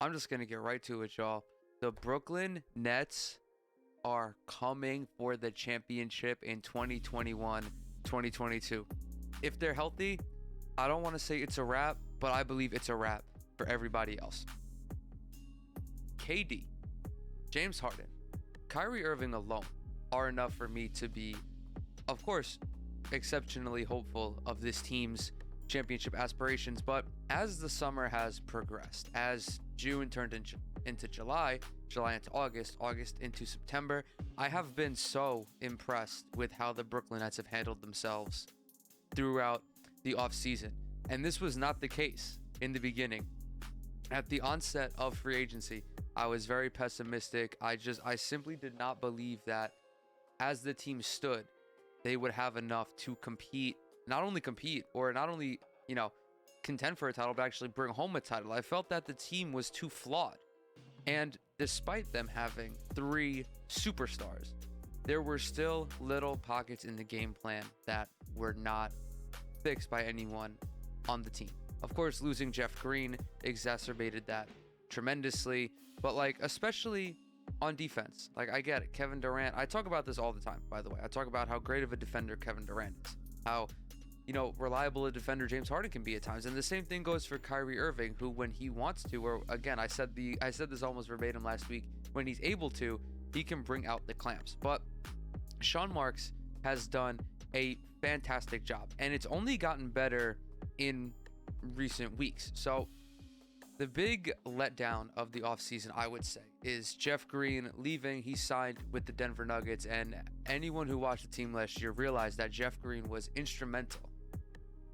I'm just going to get right to it, y'all. The Brooklyn Nets are coming for the championship in 2021-2022. If they're healthy, I don't want to say it's a wrap, but I believe it's a wrap for everybody else. KD, James Harden, Kyrie Irving alone are enough for me to be, of course, exceptionally hopeful of this team's championship aspirations. But as the summer has progressed, as June turned into July, July into August, August into September, I have been so impressed with how the Brooklyn Nets have handled themselves throughout the offseason. And this was not the case in the beginning. At the onset of free agency, I was very pessimistic. I simply did not believe that as the team stood, they would have enough to not only contend for a title, but actually bring home a title. I felt that the team was too flawed. And despite them having 3 superstars, there were still little pockets in the game plan that were not fixed by anyone on the team. Of course, losing Jeff Green exacerbated that tremendously, but especially on defense. I get it. Kevin Durant, I talk about this all the time, by the way. I talk about how great of a defender Kevin Durant is. How, reliable a defender James Harden can be at times. And the same thing goes for Kyrie Irving, who when he wants to, or again, I said this almost verbatim last week, when he's able to, he can bring out the clamps. But Sean Marks has done a fantastic job, and it's only gotten better in recent weeks. So the big letdown of the offseason, I would say, is Jeff Green leaving. He signed with the Denver Nuggets, and anyone who watched the team last year realized that Jeff Green was instrumental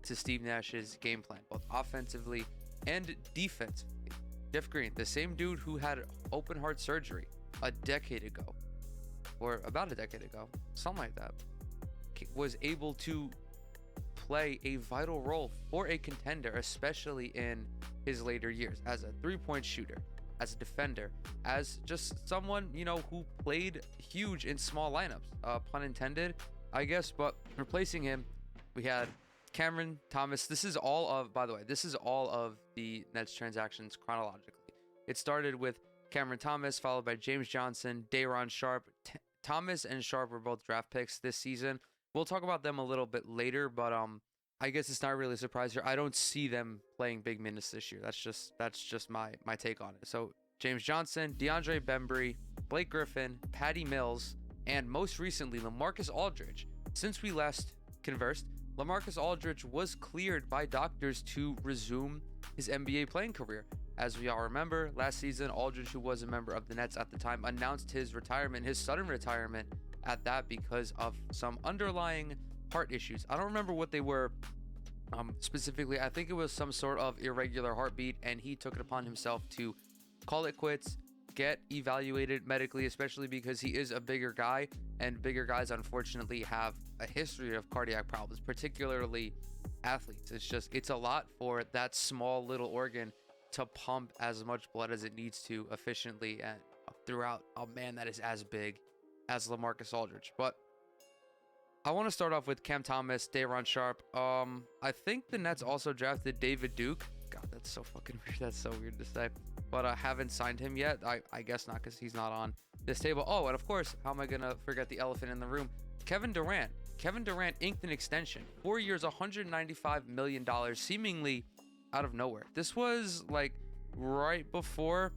to Steve Nash's game plan, both offensively and defensively. Jeff Green, the same dude who had open heart surgery a decade ago, or about a decade ago, something like that, was able to play a vital role for a contender, especially in his later years, as a three-point shooter, as a defender, as just someone, who played huge in small lineups, pun intended, I guess. But replacing him, we had Cameron Thomas. This is all of the Nets transactions chronologically. It started with Cameron Thomas, followed by James Johnson, Day'Ron Sharpe. Thomas and Sharpe were both draft picks this season. We'll talk about them a little bit later, but I guess it's not really a surprise here. I don't see them playing big minutes this year. That's just my take on it. So James Johnson, DeAndre Bembry, Blake Griffin, Paddy Mills, and most recently LaMarcus Aldridge. Since we last conversed, LaMarcus Aldridge was cleared by doctors to resume his NBA playing career. As we all remember, last season, Aldridge, who was a member of the Nets at the time, announced his sudden retirement at that because of some underlying heart issues. I don't remember what they were specifically. I think it was some sort of irregular heartbeat, and he took it upon himself to call it quits, get evaluated medically, especially because he is a bigger guy, and bigger guys unfortunately have a history of cardiac problems, particularly athletes. It's a lot for that small little organ to pump as much blood as it needs to efficiently and throughout a man that is as big as LaMarcus Aldridge. But I want to start off with Cam Thomas, Day'Ron Sharpe. I think the Nets also drafted David Duke. God, that's so fucking weird. That's so weird to say. But I haven't signed him yet. I guess not, because he's not on this table. Oh, and of course, how am I going to forget the elephant in the room? Kevin Durant. Kevin Durant inked an extension. 4 years, $195 million, seemingly out of nowhere. This was right before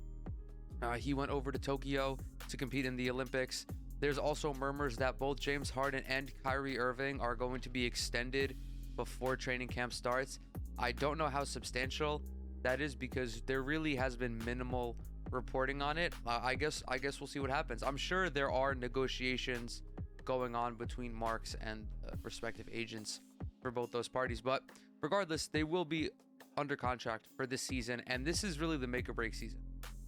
he went over to Tokyo to compete in the Olympics. There's also murmurs that both James Harden and Kyrie Irving are going to be extended before training camp starts. I don't know how substantial that is, because there really has been minimal reporting on it. I guess we'll see what happens. I'm sure there are negotiations going on between Marks and respective agents for both those parties, but regardless, they will be under contract for this season, and this is really the make or break season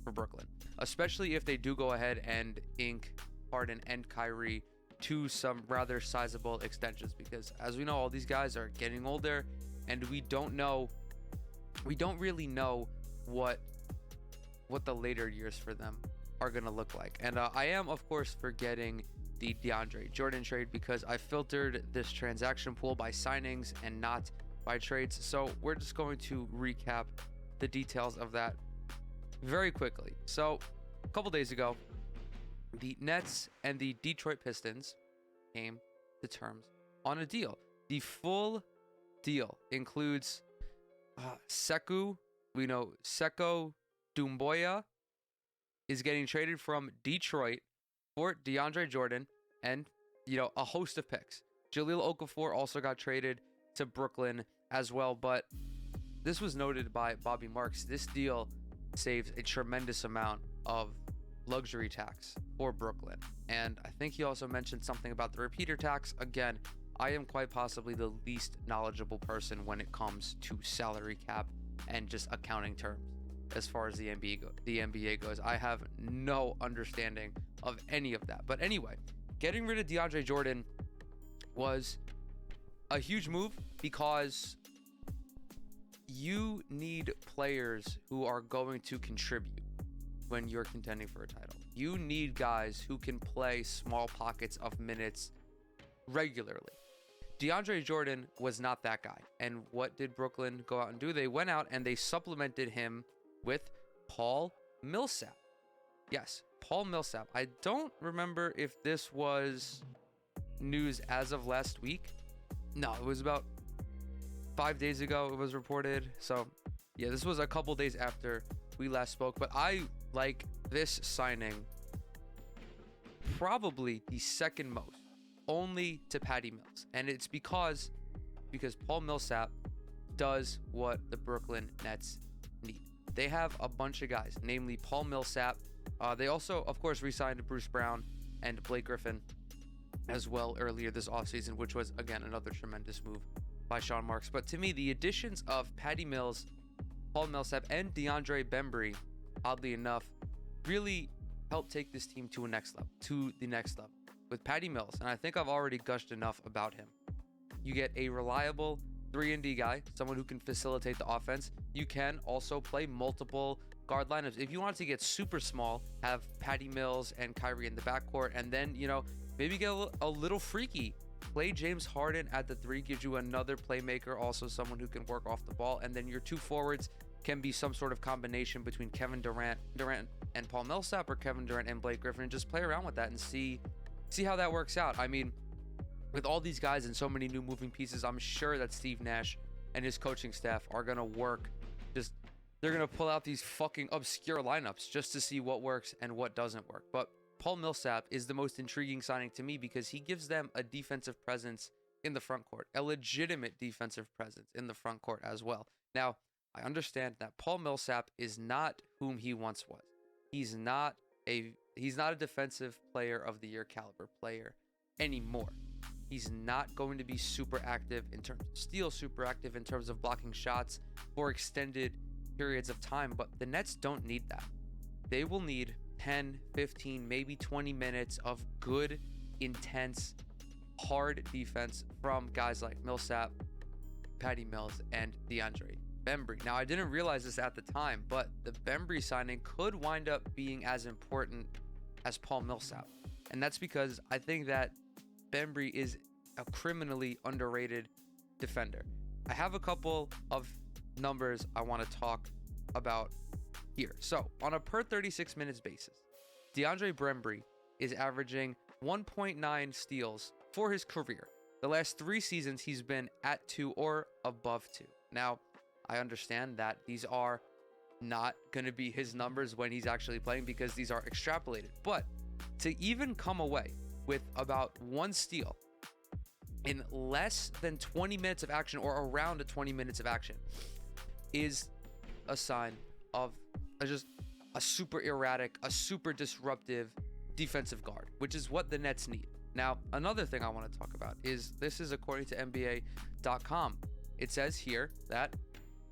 for Brooklyn, especially if they do go ahead and ink Harden and Kyrie to some rather sizable extensions, because as we know, all these guys are getting older, and we don't really know what the later years for them are going to look like. And I am, of course, forgetting the DeAndre Jordan trade, because I filtered this transaction pool by signings and not by trades. So we're just going to recap the details of that very quickly. So a couple days ago, the Nets and the Detroit Pistons came to terms on a deal. The full deal includes Seko Doumbouya is getting traded from Detroit for DeAndre Jordan and, a host of picks. Jahlil Okafor also got traded to Brooklyn as well, but this was noted by Bobby Marks. This deal saves a tremendous amount of luxury tax for Brooklyn. And I think he also mentioned something about the repeater tax. Again, I am quite possibly the least knowledgeable person when it comes to salary cap and just accounting terms as far as the NBA goes. I have no understanding of any of that. But anyway, getting rid of DeAndre Jordan was a huge move because you need players who are going to contribute when you're contending for a title. You need guys who can play small pockets of minutes regularly. DeAndre Jordan was not that guy. And what did Brooklyn go out and do? They went out and they supplemented him with Paul Millsap. Yes, Paul Millsap. I don't remember if this was news as of last week. No, it was about 5 days ago it was reported. So yeah, this was a couple days after we last spoke, but I like this signing probably the second most, only to Paddy Mills. And it's because Paul Millsap does what the Brooklyn Nets need. They have a bunch of guys, namely Paul Millsap. They also, of course, re-signed Bruce Brown and Blake Griffin as well earlier this offseason, which was, again, another tremendous move by Sean Marks. But to me, the additions of Paddy Mills, Paul Millsap, and DeAndre Bembry, oddly enough, really helped take this team to the next level. With Paddy Mills, and I think I've already gushed enough about him, you get a reliable 3-and-D guy, someone who can facilitate the offense. You can also play multiple guard lineups. If you want to get super small, have Paddy Mills and Kyrie in the backcourt, and then, maybe get a little freaky. Play James Harden at the 3, gives you another playmaker, also someone who can work off the ball. And then your 2 forwards can be some sort of combination between Kevin Durant and Paul Millsap, or Kevin Durant and Blake Griffin, and just play around with that and see how that works out. I mean, with all these guys and so many new moving pieces, I'm sure that Steve Nash and his coaching staff are going to work. They're going to pull out these fucking obscure lineups just to see what works and what doesn't work. But Paul Millsap is the most intriguing signing to me because he gives them a defensive presence in the front court, a legitimate defensive presence in the front court as well. Now, I understand that Paul Millsap is not whom he once was. He's not a defensive player of the year caliber player anymore. He's not going to be super active in terms of steals, super active in terms of blocking shots for extended periods of time, but the Nets don't need that. They will need 10, 15, maybe 20 minutes of good, intense, hard defense from guys like Millsap, Paddy Mills, and DeAndre Bembry. Now, I didn't realize this at the time, but the Bembry signing could wind up being as important as Paul Millsap. And that's because I think that Bembry is a criminally underrated defender. I have a couple of numbers I want to talk about here. So, on a per 36 minutes basis, DeAndre Bembry is averaging 1.9 steals for his career. The last 3 seasons, he's been at 2 or above 2. Now, I understand that these are not going to be his numbers when he's actually playing because these are extrapolated. But to even come away with about 1 steal in less than 20 minutes of action, or around 20 minutes of action, is a sign of just a super erratic, a super disruptive defensive guard, which is what the Nets need. Now, another thing I want to talk about is, this is according to NBA.com. It says here that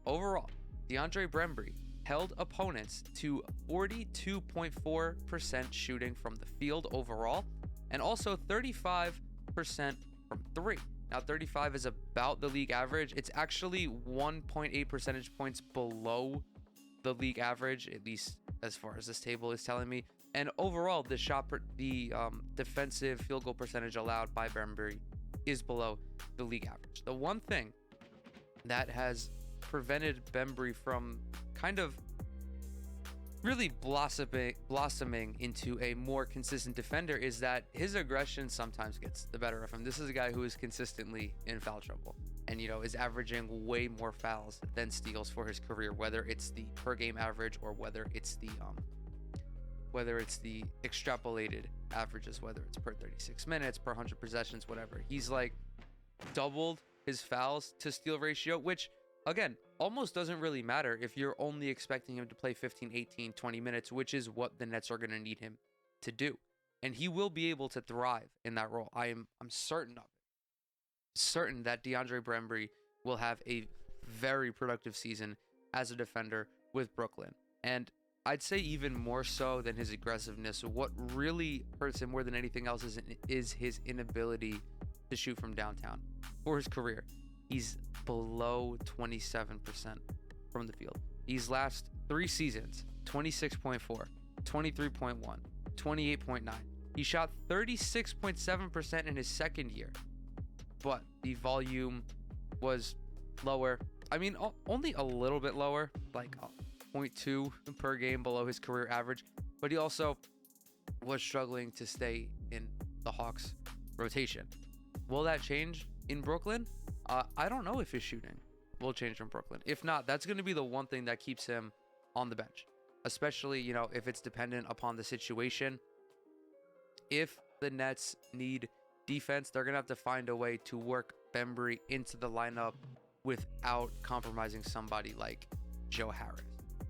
overall, DeAndre Bembry held opponents to 42.4% shooting from the field overall, and also 35% from 3. Now, 35 is about the league average. It's actually 1.8 percentage points below the league average, at least as far as this table is telling me. And overall, the defensive field goal percentage allowed by Bembry is below the league average. The one thing that has prevented Bembry from kind of really blossoming into a more consistent defender is that his aggression sometimes gets the better of him. This is a guy who is consistently in foul trouble and, is averaging way more fouls than steals for his career, whether it's the per game average or whether it's the extrapolated averages, whether it's per 36 minutes, per 100 possessions, whatever. He's like doubled his fouls to steal ratio, which again, almost doesn't really matter if you're only expecting him to play 15, 18, 20 minutes, which is what the Nets are going to need him to do. And he will be able to thrive in that role. I'm certain of it. Certain that DeAndre Bembry will have a very productive season as a defender with Brooklyn. And I'd say even more so than his aggressiveness, what really hurts him more than anything else is his inability to shoot from downtown. For his career, he's below 27% from the field. These last 3 seasons, 26.4, 23.1, 28.9. He shot 36.7% in his second year, but the volume was lower. I mean, only a little bit lower, like 0.2 per game below his career average, but he also was struggling to stay in the Hawks rotation. Will that change in Brooklyn? I don't know if his shooting will change in Brooklyn. If not, that's going to be the one thing that keeps him on the bench, especially, if it's dependent upon the situation. If the Nets need defense, they're going to have to find a way to work Bembry into the lineup without compromising somebody like Joe Harris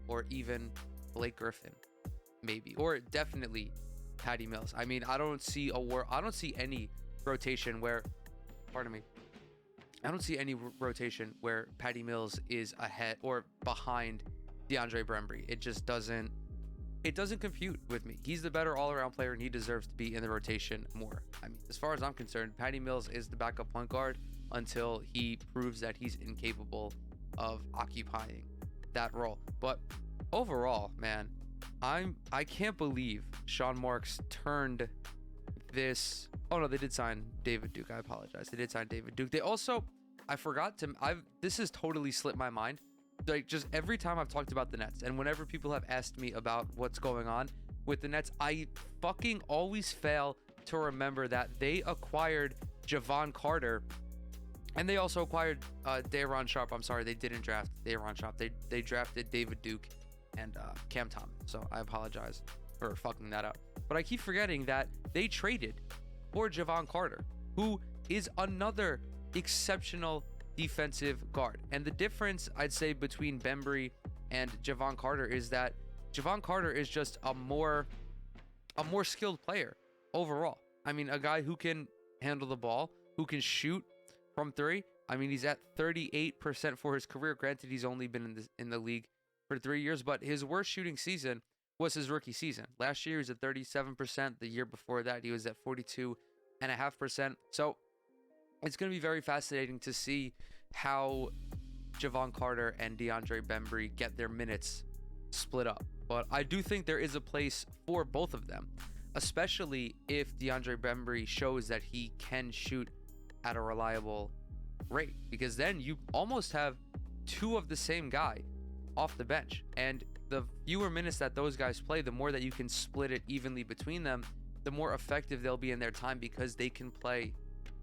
or even Blake Griffin, maybe, or definitely Paddy Mills. I mean, I don't see any rotation where, I don't see any rotation where Paddy Mills is ahead or behind DeAndre Bembry. It just doesn't compute with me. He's the better all-around player and he deserves to be in the rotation more. I mean, as far as I'm concerned, Paddy Mills is the backup point guard until he proves that he's incapable of occupying that role. But overall, man, I can't believe Sean Marks turned this. Oh no, they did sign David Duke. I apologize. They did sign David Duke. They also, this has totally slipped my mind. Like, just every time I've talked about the Nets and whenever people have asked me about what's going on with the Nets, I fucking always fail to remember that they acquired Javon Carter and they also acquired Day'Ron Sharpe. I'm sorry, they didn't draft Day'Ron Sharpe. They drafted David Duke and Cam Thomas. So I apologize for fucking that up. But I keep forgetting that they traded for Javon Carter, who is another exceptional defensive guard. And the difference, I'd say, between Bembry and Javon Carter is that Javon Carter is just a more skilled player overall. I mean, a guy who can handle the ball, who can shoot from 3. I mean, he's at 38% for his career. Granted, he's only been in the league for 3 years, but his worst shooting season was his rookie season. Last year, he was at 37%. The year before that, he was at 42.5%. So it's going to be very fascinating to see how Javon Carter and DeAndre Bembry get their minutes split up. But I do think there is a place for both of them, especially if DeAndre Bembry shows that he can shoot at a reliable rate, because then you almost have 2 of the same guy off the bench. And the fewer minutes that those guys play, the more that you can split it evenly between them, the more effective they'll be in their time because they can play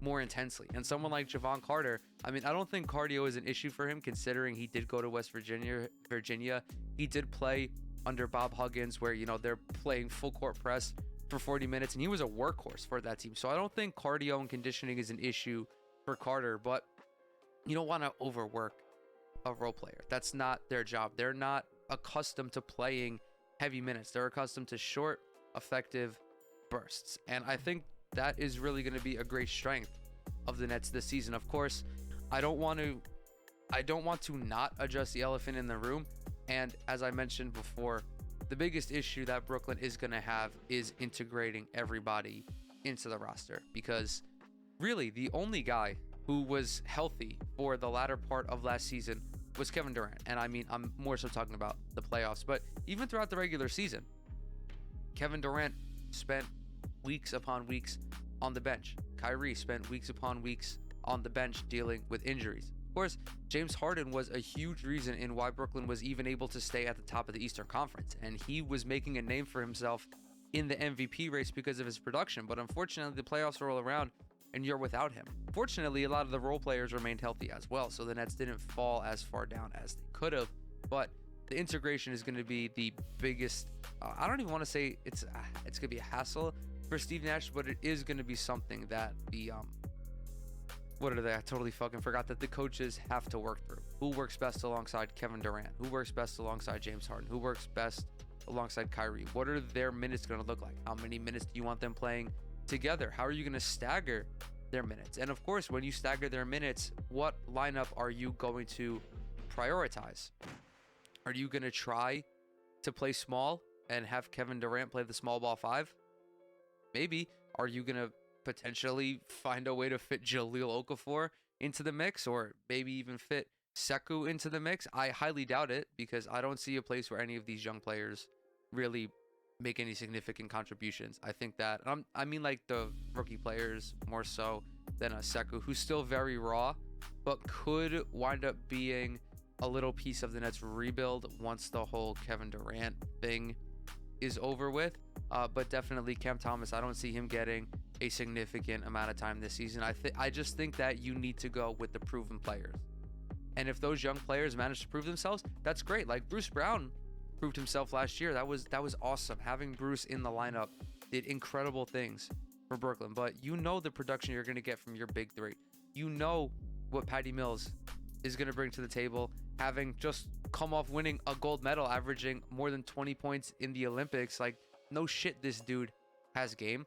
more intensely. And someone like Javon Carter, I mean, I don't think cardio is an issue for him, considering he did go to West Virginia. He did play under Bob Huggins, where, they're playing full court press for 40 minutes, and he was a workhorse for that team. So I don't think cardio and conditioning is an issue for Carter, but you don't want to overwork a role player. That's not their job. They're not accustomed to playing heavy minutes. They're accustomed to short, effective bursts. And I think that is really going to be a great strength of the Nets this season. Of course, I don't want to not address the elephant in the room. And as I mentioned before, the biggest issue that Brooklyn is going to have is integrating everybody into the roster, because really the only guy who was healthy for the latter part of last season was Kevin Durant. And I mean, I'm more so talking about the playoffs, but even throughout the regular season, Kevin Durant spent weeks upon weeks on the bench. Kyrie spent weeks upon weeks on the bench dealing with injuries. course, James Harden was a huge reason in why Brooklyn was even able to stay at the top of the Eastern Conference. And he was making a name for himself in the MVP race because of his production. But unfortunately, the playoffs roll around and you're without him. Fortunately, a lot of the role players remained healthy as well, so the Nets didn't fall as far down as they could have. But the integration is going to be the biggest. I don't even want to say it's going to be a hassle for Steve Nash, but it is going to be something that the what are they? I totally fucking forgot that the coaches have to work through. Who works best alongside Kevin Durant? Who works best alongside James Harden? Who works best alongside Kyrie? What are their minutes going to look like? How many minutes do you want them playing together? How are you going to stagger their minutes? And of course, when you stagger their minutes, what lineup are you going to prioritize? Are you going to try to play small and have Kevin Durant play the small ball 5? Maybe. Are you going to potentially find a way to fit Jahlil Okafor into the mix, or maybe even fit Sekou into the mix? I highly doubt it, because I don't see a place where any of these young players really make any significant contributions. I think that I mean like the rookie players more so than a Sekou, who's still very raw, but could wind up being a little piece of the Nets rebuild once the whole Kevin Durant thing is over with. But definitely Cam Thomas, I don't see him getting a significant amount of time this season. I just think that you need to go with the proven players. And if those young players manage to prove themselves, that's great. Like Bruce Brown proved himself last year. That was awesome. Having Bruce in the lineup did incredible things for Brooklyn. But you know the production you're going to get from your big three. You know what Paddy Mills is going to bring to the table, having just come off winning a gold medal, averaging more than 20 points in the Olympics. Like, no shit, this dude has game.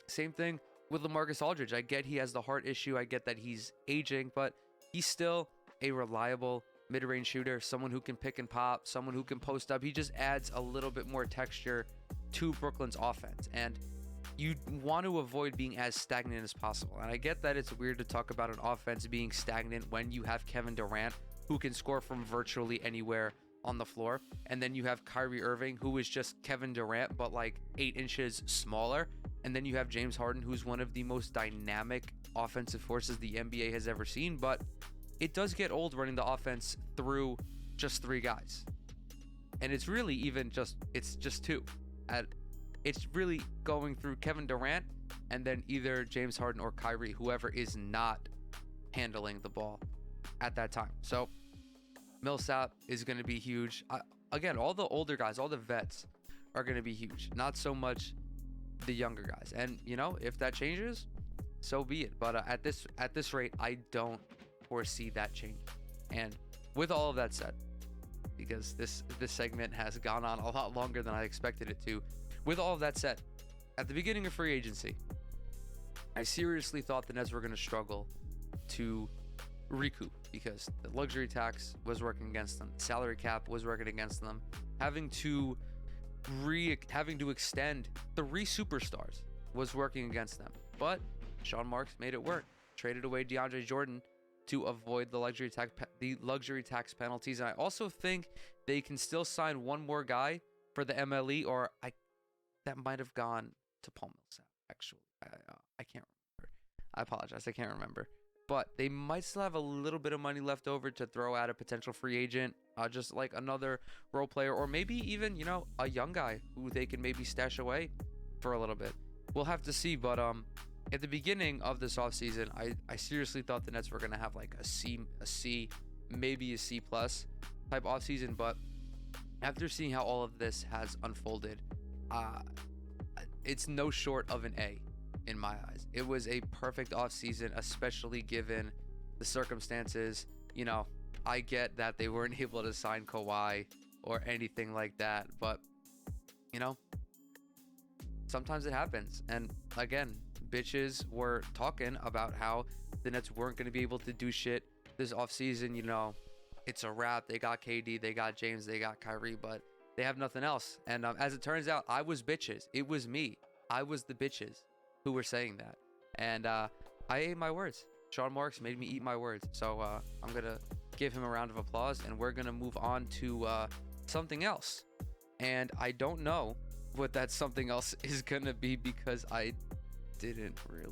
Same thing with LaMarcus Aldridge. I get he has the heart issue. I get that he's aging, but he's still a reliable mid-range shooter, someone who can pick and pop, someone who can post up. He just adds a little bit more texture to Brooklyn's offense, and you want to avoid being as stagnant as possible. And I get that it's weird to talk about an offense being stagnant when you have Kevin Durant, who can score from virtually anywhere on the floor, and then you have Kyrie Irving, who is just Kevin Durant but like 8 inches smaller, and then you have James Harden, who's one of the most dynamic offensive forces the NBA has ever seen. But it does get old running the offense through just 3 guys, and it's really even just two. It's really going through Kevin Durant and then either James Harden or Kyrie, whoever is not handling the ball at that time. So Millsap is going to be huge. Again, all the older guys, all the vets are going to be huge. Not so much the younger guys. And, you know, if that changes, so be it. But at this rate, I don't foresee that change. And with all of that said, because this segment has gone on a lot longer than I expected it to, with all of that said, at the beginning of free agency, I seriously thought the Nets were going to struggle to recoup, because the luxury tax was working against them, the salary cap was working against them, having to extend 3 superstars was working against them. But Sean Marks made it work, traded away DeAndre Jordan to avoid the luxury tax penalties. And I also think they can still sign one more guy for the MLE, or that might have gone to Paul Millsap, actually. I can't remember. I apologize, I can't remember. But they might still have a little bit of money left over to throw at a potential free agent, just like another role player, or maybe even, you know, a young guy who they can maybe stash away for a little bit. We'll have to see. But at the beginning of this offseason, I seriously thought the Nets were going to have like a C, maybe a C+ type offseason. But after seeing how all of this has unfolded, it's no short of an A in my eyes. It was a perfect offseason, especially given the circumstances. You know, I get that they weren't able to sign Kawhi or anything like that, but, you know, sometimes it happens. And again, bitches were talking about how the Nets weren't going to be able to do shit this offseason. You know, it's a wrap. They got KD, they got James, they got Kyrie, but they have nothing else. And as it turns out, I was bitches. It was me. I was the bitches who were saying that. And I ate my words. Sean Marks made me eat my words. So I'm going to give him a round of applause, and we're going to move on to something else. And I don't know what that something else is going to be, because I didn't really